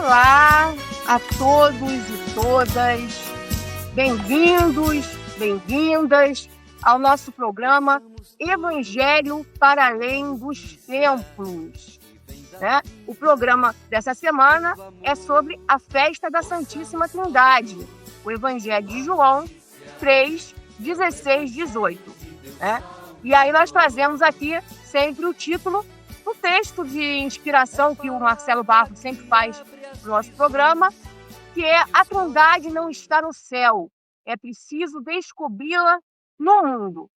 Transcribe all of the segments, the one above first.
Olá a todos e todas, bem-vindos, bem-vindas ao nosso programa Evangelho para Além dos Templos. Né? O programa dessa semana é sobre a festa da Santíssima Trindade, o Evangelho de João 3, 16, 18. Né? E aí nós trazemos aqui sempre o título do texto de inspiração que o Marcelo Barros sempre faz no nosso programa, que é A Trindade não está no céu, é preciso descobri-la no mundo.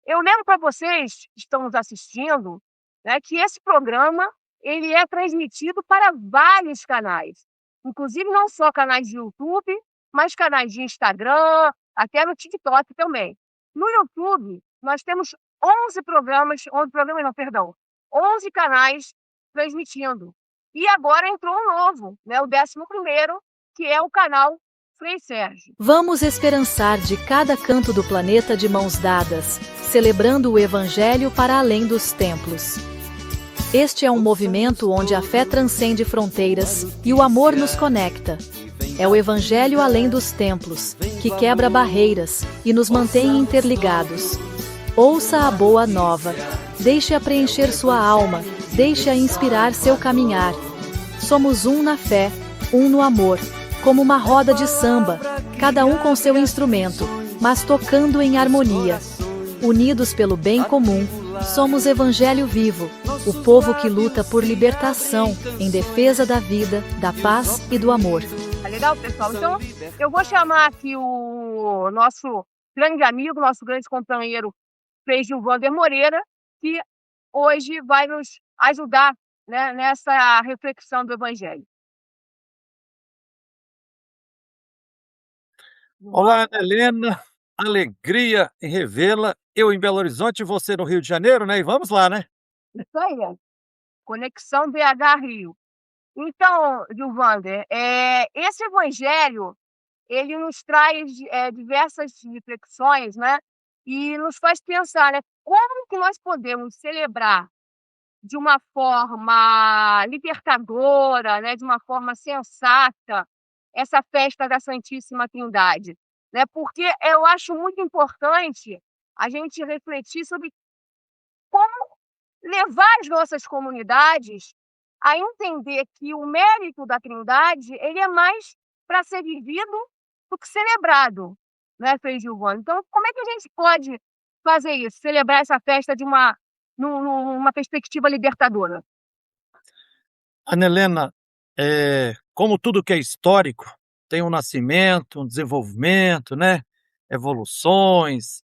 Eu lembro para vocês que estão nos assistindo, né, que esse programa ele é transmitido para vários canais, inclusive não só canais de YouTube, mas canais de Instagram, até no TikTok também. No YouTube, nós temos 11 canais transmitindo. E agora entrou um novo, né, o 11º, que é o canal Frei Sérgio. Vamos esperançar de cada canto do planeta de mãos dadas, celebrando o Evangelho para além dos templos. Este é um movimento onde a fé transcende fronteiras e o amor nos conecta. É o Evangelho além dos templos, que quebra barreiras e nos mantém interligados. Ouça a boa nova. Deixe-a preencher sua alma, deixe-a inspirar seu caminhar. Somos um na fé, um no amor, como uma roda de samba, cada um com seu instrumento, mas tocando em harmonia. Unidos pelo bem comum, somos Evangelho vivo, o povo que luta por libertação, em defesa da vida, da paz e do amor. Tá legal, pessoal? Então, eu vou chamar aqui o nosso grande amigo, nosso grande companheiro, Frei Gilvander Moreira, que hoje vai nos ajudar, né, nessa reflexão do Evangelho. Olá, Ana Helena, alegria em revê-la, eu em Belo Horizonte e você no Rio de Janeiro, né? E vamos lá, né? Isso aí, Conexão BH-Rio. Então, Gilvander, esse Evangelho, ele nos traz diversas reflexões, né? E nos faz pensar, né? Como que nós podemos celebrar de uma forma libertadora, né? De uma forma sensata, essa festa da Santíssima Trindade, né? Porque eu acho muito importante a gente refletir sobre como levar as nossas comunidades a entender que o mérito da Trindade ele é mais para ser vivido do que celebrado, né, Frei Gilvano? Então, como é que a gente pode fazer isso, celebrar essa festa numa perspectiva libertadora? Ana Helena, como tudo que é histórico, tem um nascimento, um desenvolvimento, né? Evoluções,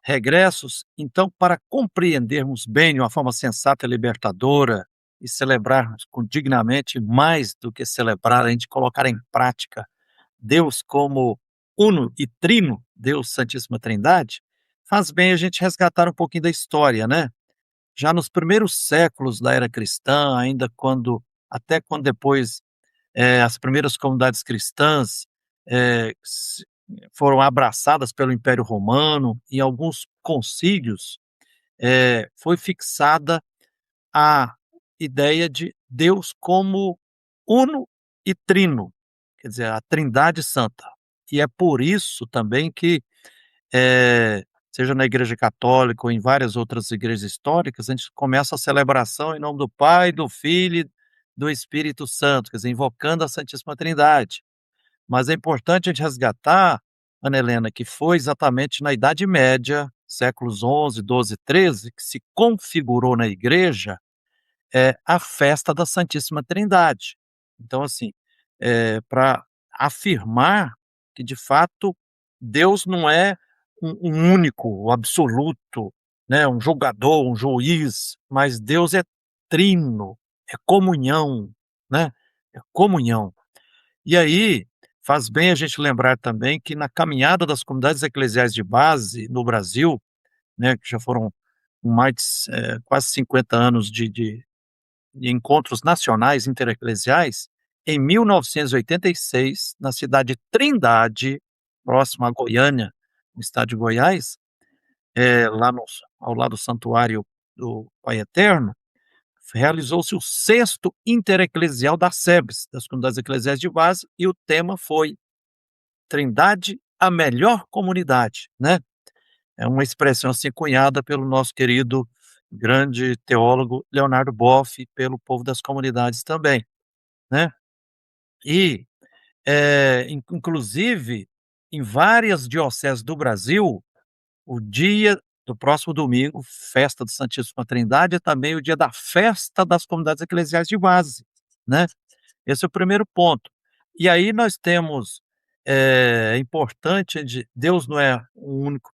regressos. Então, para compreendermos bem de uma forma sensata e libertadora e celebrarmos dignamente, mais do que celebrar, a gente colocar em prática Deus como uno e trino, Deus Santíssima Trindade, faz bem a gente resgatar um pouquinho da história, né? Já nos primeiros séculos da era cristã, até quando depois as primeiras comunidades cristãs foram abraçadas pelo Império Romano, em alguns concílios foi fixada a ideia de Deus como uno e trino, quer dizer, a Trindade Santa. E é por isso também que, seja na Igreja Católica ou em várias outras igrejas históricas, a gente começa a celebração em nome do Pai, do Filho e do Espírito Santo, quer dizer, invocando a Santíssima Trindade. Mas é importante a gente resgatar, Ana Helena, que foi exatamente na Idade Média, séculos XI, XII, XIII, que se configurou na igreja a festa da Santíssima Trindade. Então, assim, para afirmar que, de fato, Deus não é um único, o absoluto, né, um julgador, um juiz, mas Deus é trino, é comunhão, né? É comunhão. E aí, faz bem a gente lembrar também que na caminhada das comunidades eclesiais de base no Brasil, né, que já foram mais quase 50 anos de encontros nacionais intereclesiais, em 1986, na cidade de Trindade, próxima a Goiânia, no estado de Goiás, ao lado do Santuário do Pai Eterno, realizou-se o 6º Intereclesial da SEBS, das Comunidades Eclesiais de Base, e o tema foi Trindade, a melhor comunidade, né? É uma expressão assim cunhada pelo nosso querido grande teólogo Leonardo Boff, e pelo povo das comunidades também, né? E, inclusive, em várias dioceses do Brasil, o dia do próximo domingo, festa do Santíssima Trindade, é também o dia da festa das comunidades eclesiais de base, né? Esse é o primeiro ponto. E aí nós temos, é importante Deus não é um único,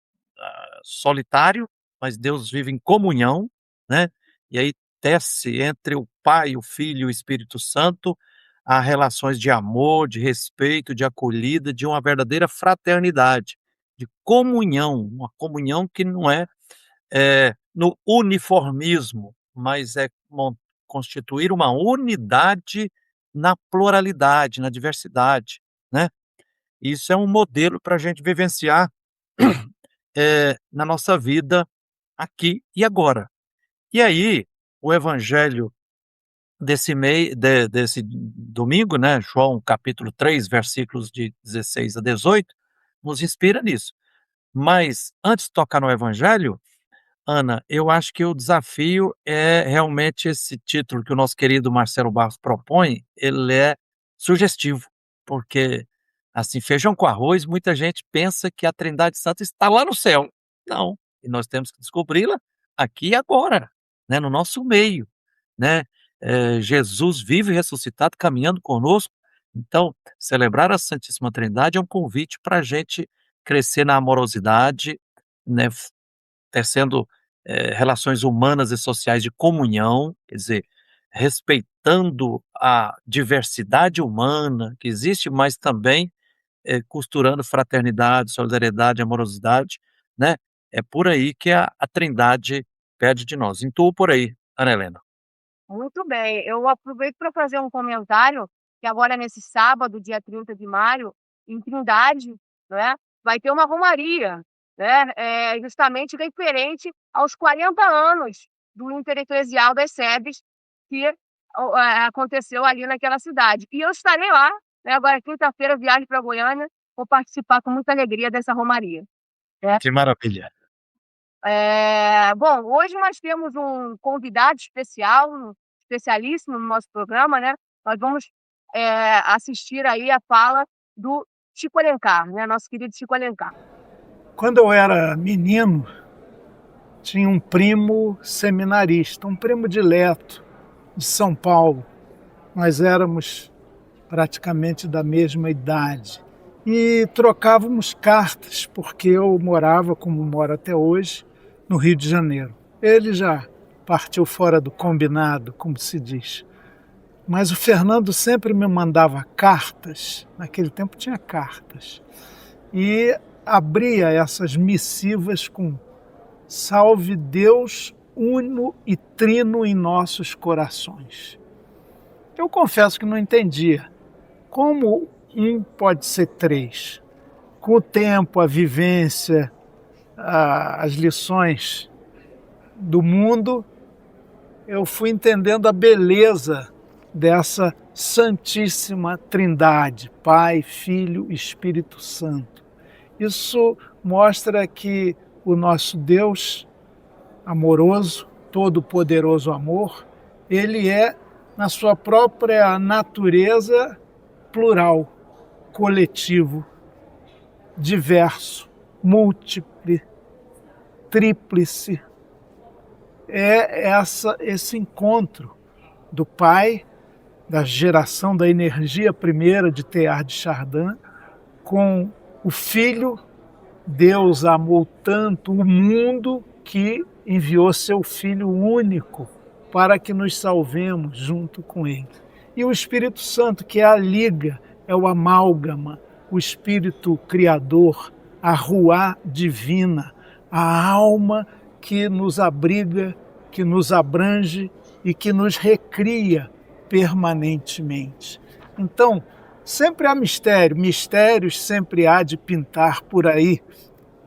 solitário, mas Deus vive em comunhão, né, e aí tece entre o Pai, o Filho e o Espírito Santo, há relações de amor, de respeito, de acolhida, de uma verdadeira fraternidade, de comunhão, uma comunhão que não é, no uniformismo, mas é constituir uma unidade na pluralidade, na diversidade, né. Isso é um modelo para a gente vivenciar, na nossa vida aqui e agora. E aí, o evangelho desse domingo, né, João capítulo 3, versículos de 16 a 18, nos inspira nisso. Mas antes de tocar no evangelho, Ana, eu acho que o desafio é realmente esse título que o nosso querido Marcelo Barros propõe, ele é sugestivo, porque, assim, feijão com arroz, muita gente pensa que a Trindade Santa está lá no céu. Não, e nós temos que descobri-la aqui e agora, né, no nosso meio, né. Jesus vivo e ressuscitado caminhando conosco, então celebrar a Santíssima Trindade é um convite para a gente crescer na amorosidade, né, tecendo, relações humanas e sociais de comunhão, quer dizer, respeitando a diversidade humana que existe, mas também, costurando fraternidade, solidariedade, amorosidade, né. É por aí que a Trindade pede de nós. Intuo por aí, Ana Helena. Muito bem. Eu aproveito para fazer um comentário, que agora nesse sábado, dia 30 de maio, em Trindade, né, vai ter uma romaria, né, justamente referente aos 40 anos do Intereclesial das SEBs, que aconteceu ali naquela cidade. E eu estarei lá, né, agora quinta-feira, viagem para Goiânia, vou participar com muita alegria dessa romaria, né. Que maravilha. Bom, hoje nós temos um convidado especial, um especialíssimo no nosso programa, né. Nós vamos, assistir aí a fala do Chico Alencar, né, nosso querido Chico Alencar. Quando eu era menino, tinha um primo seminarista, um primo dileto de São Paulo. Nós éramos praticamente da mesma idade e trocávamos cartas, porque eu morava, como moro até hoje, no Rio de Janeiro. Ele já partiu fora do combinado, como se diz. Mas o Fernando sempre me mandava cartas, naquele tempo tinha cartas, e abria essas missivas com "Salve Deus uno e trino em nossos corações". Eu confesso que não entendia como um pode ser três. Com o tempo, a vivência, as lições do mundo, eu fui entendendo a beleza dessa Santíssima Trindade, Pai, Filho e Espírito Santo. Isso mostra que o nosso Deus amoroso, todo-poderoso amor, ele é, na sua própria natureza, plural, coletivo, diverso, múltiplo, tríplice. É esse encontro do Pai, da geração da energia primeira de Teilhard de Chardin, com o Filho. Deus amou tanto o mundo que enviou seu Filho único para que nos salvemos junto com Ele. E o Espírito Santo, que é a liga, é o amálgama, o Espírito Criador, a ruá divina, a alma que nos abriga, que nos abrange e que nos recria permanentemente. Então, sempre há mistério, mistérios sempre há de pintar por aí,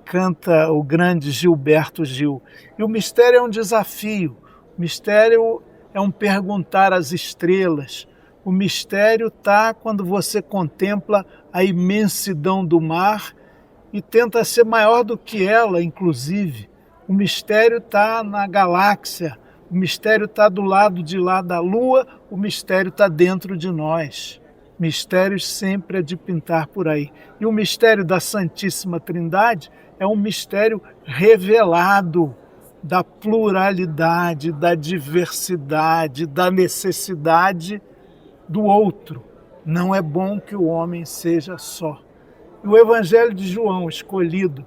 canta o grande Gilberto Gil. E o mistério é um desafio, o mistério é um perguntar às estrelas. O mistério está quando você contempla a imensidão do mar e tenta ser maior do que ela, inclusive. O mistério está na galáxia, o mistério está do lado de lá da Lua, o mistério está dentro de nós. Mistérios sempre é de pintar por aí. E o mistério da Santíssima Trindade é um mistério revelado da pluralidade, da diversidade, da necessidade do outro. Não é bom que o homem seja só. E o Evangelho de João, escolhido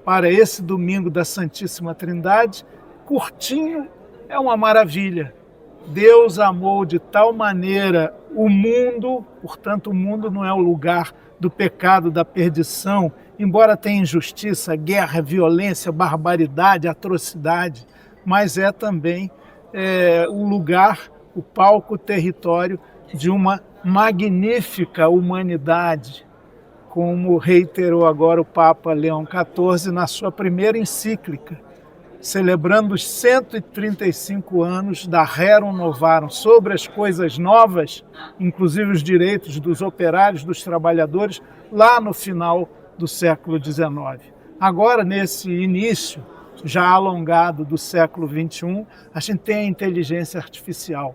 para esse domingo da Santíssima Trindade, curtinho, é uma maravilha. Deus amou de tal maneira o mundo, portanto, o mundo não é o lugar do pecado, da perdição, embora tenha injustiça, guerra, violência, barbaridade, atrocidade, mas é também o lugar, o palco, o território de uma magnífica humanidade, como reiterou agora o Papa Leão XIV na sua primeira encíclica, celebrando os 135 anos da Rerum Novarum, sobre as coisas novas, inclusive os direitos dos operários, dos trabalhadores, lá no final do século XIX. Agora, nesse início já alongado do século XXI, a gente tem a inteligência artificial,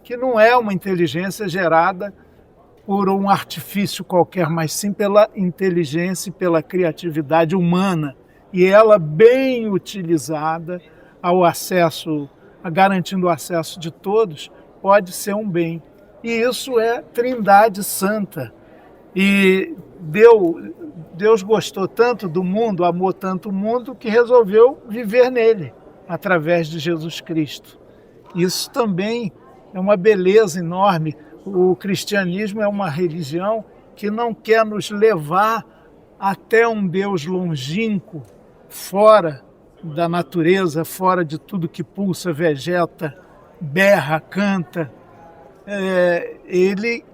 que não é uma inteligência gerada por um artifício qualquer, mas sim pela inteligência e pela criatividade humana, e ela bem utilizada ao acesso, garantindo o acesso de todos, pode ser um bem. E isso é Trindade Santa. E Deus gostou tanto do mundo, amou tanto o mundo, que resolveu viver nele, através de Jesus Cristo. Isso também é uma beleza enorme. O cristianismo é uma religião que não quer nos levar até um Deus longínquo, fora da natureza, fora de tudo que pulsa, vegeta, berra, canta. Ele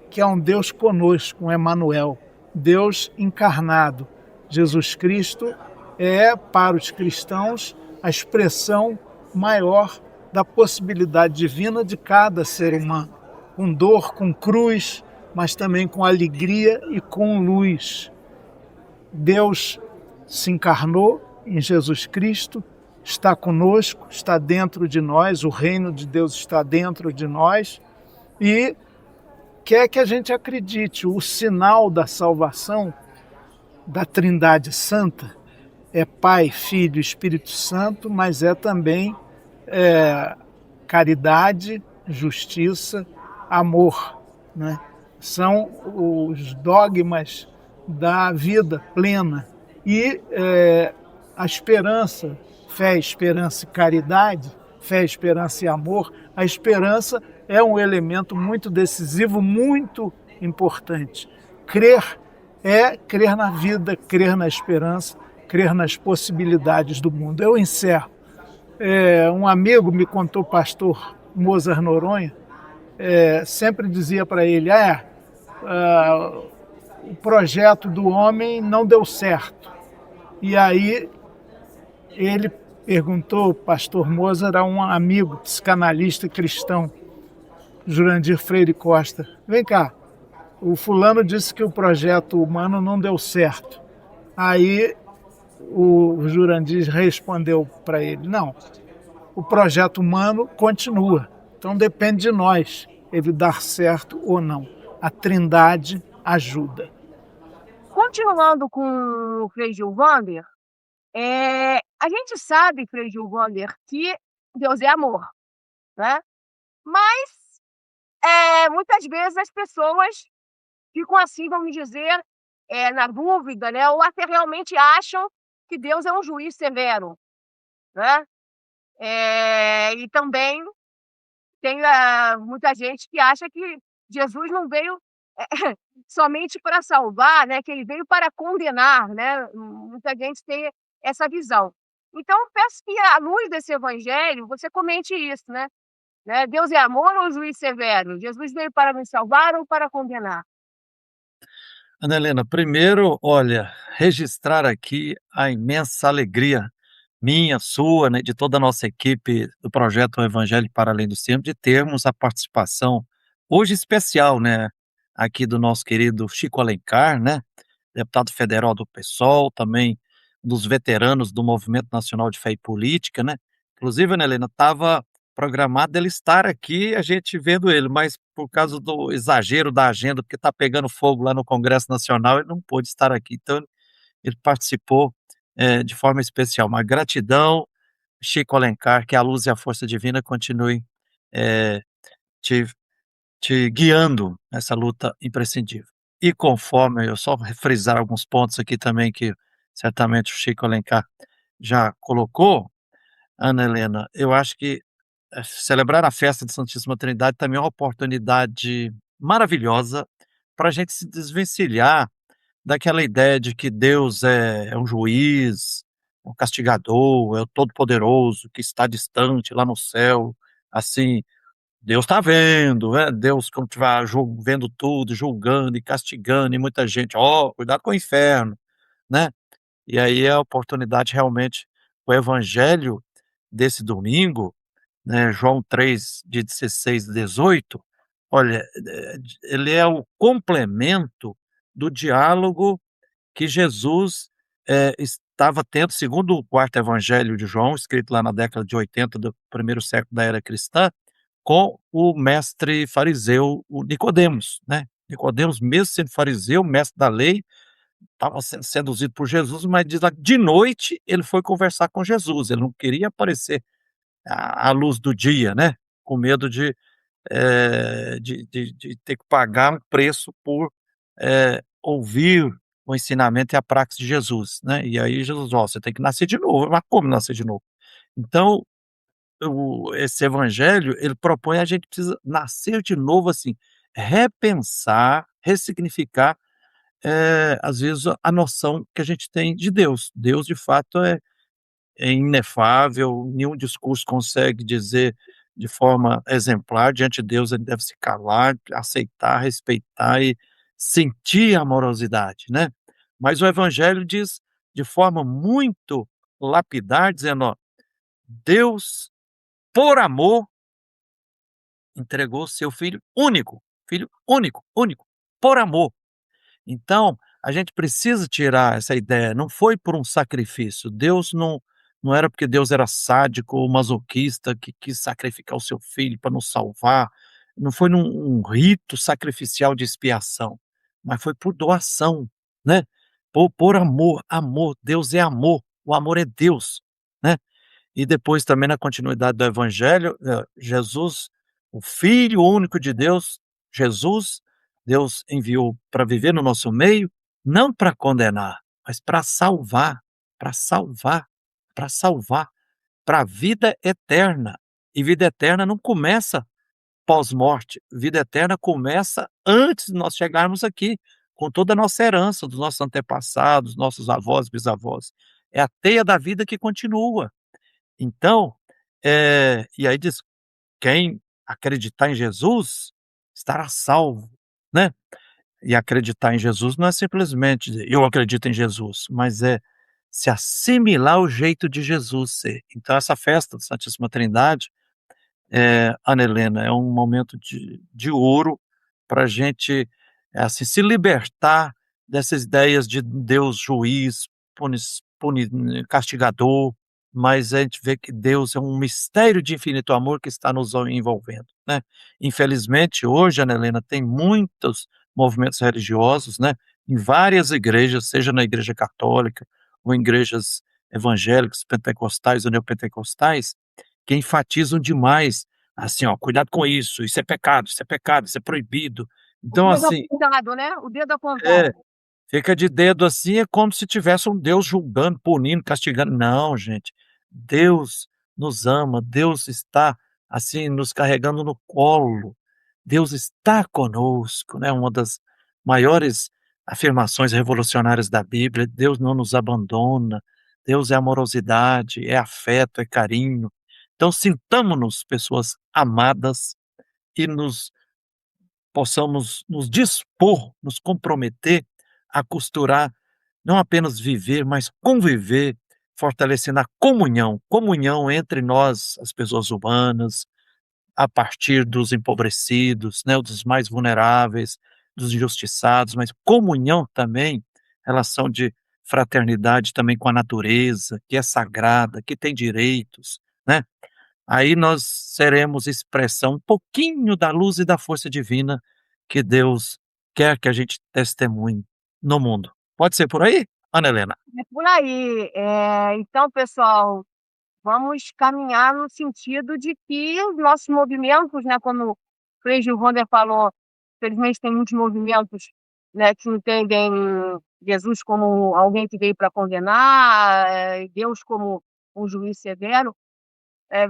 que é um Deus conosco, um Emanuel, Deus encarnado. Jesus Cristo é, para os cristãos, a expressão maior da possibilidade divina de cada ser humano, com dor, com cruz, mas também com alegria e com luz. Deus se encarnou em Jesus Cristo, está conosco, está dentro de nós, o reino de Deus está dentro de nós e quer que a gente acredite. O sinal da salvação da Trindade Santa é Pai, Filho e Espírito Santo, mas é também caridade, justiça, amor, né? São os dogmas da vida plena. E a esperança, fé, esperança e caridade, fé, esperança e amor, a esperança é um elemento muito decisivo, muito importante. Crer é crer na vida, crer na esperança, crer nas possibilidades do mundo. Eu encerro. Um amigo me contou, o pastor Mozart Noronha, sempre dizia para ele, o projeto do homem não deu certo. E aí ele perguntou, o pastor Mozart, a um amigo psicanalista cristão, Jurandir Freire Costa, vem cá, o fulano disse que o projeto humano não deu certo. Aí o Jurandir respondeu para ele, não, o projeto humano continua, então depende de nós ele dar certo ou não. A Trindade ajuda. Continuando com o Frei Gilvander, a gente sabe, Frei Gilvander, que Deus é amor, né? Mas muitas vezes as pessoas ficam assim, vamos dizer, na dúvida, né? Ou até realmente acham que Deus é um juiz severo, né? E também tem muita gente que acha que Jesus não veio somente para salvar, né? Que ele veio para condenar, né? Muita gente tem essa visão. Então, eu peço que, à luz desse evangelho, você comente isso, né? Deus é amor ou juiz severo? Jesus veio para nos salvar ou para condenar? Ana Helena, primeiro, olha, registrar aqui a imensa alegria minha, sua, né, de toda a nossa equipe do projeto O Evangelho para Além dos Tempos, de termos a participação, hoje especial, né, aqui do nosso querido Chico Alencar, né, deputado federal do PSOL, também dos veteranos do Movimento Nacional de Fé e Política, né. Inclusive, Ana Helena, estava programado ele estar aqui, a gente vendo ele, mas por causa do exagero da agenda, porque está pegando fogo lá no Congresso Nacional, ele não pôde estar aqui. Então ele participou, de forma especial. Uma gratidão, Chico Alencar, que a luz e a força divina continue, eh, te te guiando nessa luta imprescindível. E conforme eu só frisar alguns pontos aqui também que certamente o Chico Alencar já colocou, Ana Helena, eu acho que, celebrar a festa de Santíssima Trindade também é uma oportunidade maravilhosa para a gente se desvencilhar daquela ideia de que Deus é um juiz, um castigador, é o todo-poderoso que está distante lá no céu, assim, Deus está vendo, né, Deus quando estiver vendo tudo, julgando e castigando e muita gente: "Ó, cuidado com o inferno", né. E aí é a oportunidade realmente, o evangelho desse domingo, né, João 3 de 16 e 18, olha, ele é o complemento do diálogo que Jesus, estava tendo, segundo o quarto evangelho de João, escrito lá na década de 80 do primeiro século da era cristã, com o mestre fariseu, o Nicodemos, né. Nicodemos, mesmo sendo fariseu, mestre da lei, estava sendo seduzido por Jesus, mas diz lá que de noite ele foi conversar com Jesus, ele não queria aparecer à luz do dia, né, com medo de ter que pagar um preço por, ouvir o ensinamento e a praxis de Jesus, né. E aí Jesus: "Ó, você tem que nascer de novo", mas como nascer de novo? Então, esse evangelho, ele propõe a gente precisa nascer de novo, assim, repensar, ressignificar, às vezes a noção que a gente tem de Deus. Deus de fato é inefável, nenhum discurso consegue dizer de forma exemplar, diante de Deus ele deve se calar, aceitar, respeitar e sentir a amorosidade, né. Mas o evangelho diz de forma muito lapidar, dizendo: "Ó, Deus, por amor, entregou seu filho único, único, por amor". Então, a gente precisa tirar essa ideia, não foi por um sacrifício, Deus não era porque Deus era sádico ou masoquista que quis sacrificar o seu filho para nos salvar, não foi num um rito sacrificial de expiação, mas foi por doação, né, por amor, amor, Deus é amor, o amor é Deus, né. E depois também na continuidade do evangelho, Jesus, o Filho único de Deus, Jesus, Deus enviou para viver no nosso meio, não para condenar, mas para salvar, para salvar, para salvar, para a vida eterna. E vida eterna não começa pós-morte, vida eterna começa antes de nós chegarmos aqui, com toda a nossa herança dos nossos antepassados, nossos avós, bisavós. É a teia da vida que continua. Então, e aí diz: "Quem acreditar em Jesus estará salvo", né. E acreditar em Jesus não é simplesmente dizer: "Eu acredito em Jesus", mas é se assimilar ao jeito de Jesus ser. Então essa festa da Santíssima Trindade, Ana Helena, é um momento de ouro para a gente, assim, se libertar dessas ideias de Deus juiz, castigador, mas a gente vê que Deus é um mistério de infinito amor que está nos envolvendo, né. Infelizmente hoje, Ana Helena, tem muitos movimentos religiosos, né, em várias igrejas, seja na igreja católica ou em igrejas evangélicas, pentecostais ou neopentecostais, que enfatizam demais, assim, ó: "Cuidado com isso é pecado, isso é pecado, isso é proibido". O Então dedo assim apontado, né, o dedo é, apontado. fica de dedo assim, é como se tivesse um Deus julgando, punindo, castigando. Não, gente, Deus nos ama, Deus está, assim, nos carregando no colo, Deus está conosco, né, uma das maiores afirmações revolucionárias da Bíblia, Deus não nos abandona, Deus é amorosidade, é afeto, é carinho. Então sintamo-nos pessoas amadas e possamos nos dispor, nos comprometer a costurar, não apenas viver, mas conviver fortalecendo a comunhão entre nós, as pessoas humanas, a partir dos empobrecidos, né, dos mais vulneráveis, dos injustiçados, mas comunhão também, relação de fraternidade também com a natureza, que é sagrada, que tem direitos, né? Aí nós seremos expressão um pouquinho da luz e da força divina que Deus quer que a gente testemunhe no mundo. Pode ser por aí, Ana Helena? É por aí. Então, pessoal, vamos caminhar no sentido de que os nossos movimentos, né, como o Frei Gilvander falou, felizmente tem muitos movimentos, né, que entendem Jesus como alguém que veio para condenar, Deus como um juiz severo.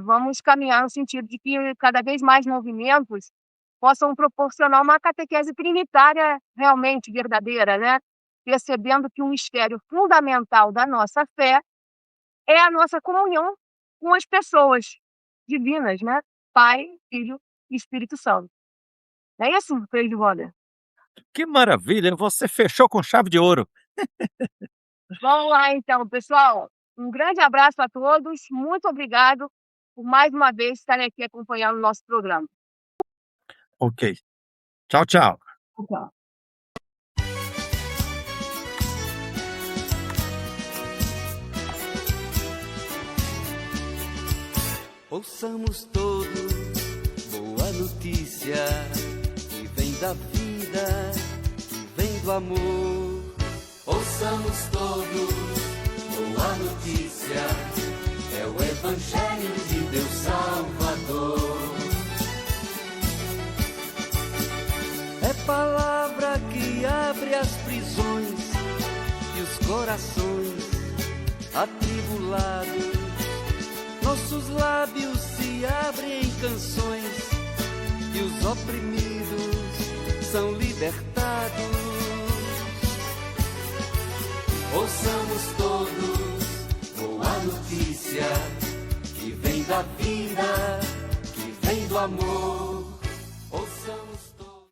Vamos caminhar no sentido de que cada vez mais movimentos possam proporcionar uma catequese trinitária realmente verdadeira, né? Percebendo que um mistério fundamental da nossa fé é a nossa comunhão com as pessoas divinas, né? Pai, Filho e Espírito Santo. Não é isso, Frei Gilvander? Que maravilha, você fechou com chave de ouro. Vamos lá então, pessoal. Um grande abraço a todos. Muito obrigado por mais uma vez estarem aqui acompanhando o nosso programa. Ok. Tchau, tchau. Tchau. Ouçamos todos boa notícia que vem da vida, que vem do amor. Ouçamos todos boa notícia, é o Evangelho de Deus Salvador. É palavra que abre as prisões e os corações atribulados. Nossos lábios se abrem em canções e os oprimidos são libertados. Ouçamos todos boa notícia que vem da vida, que vem do amor.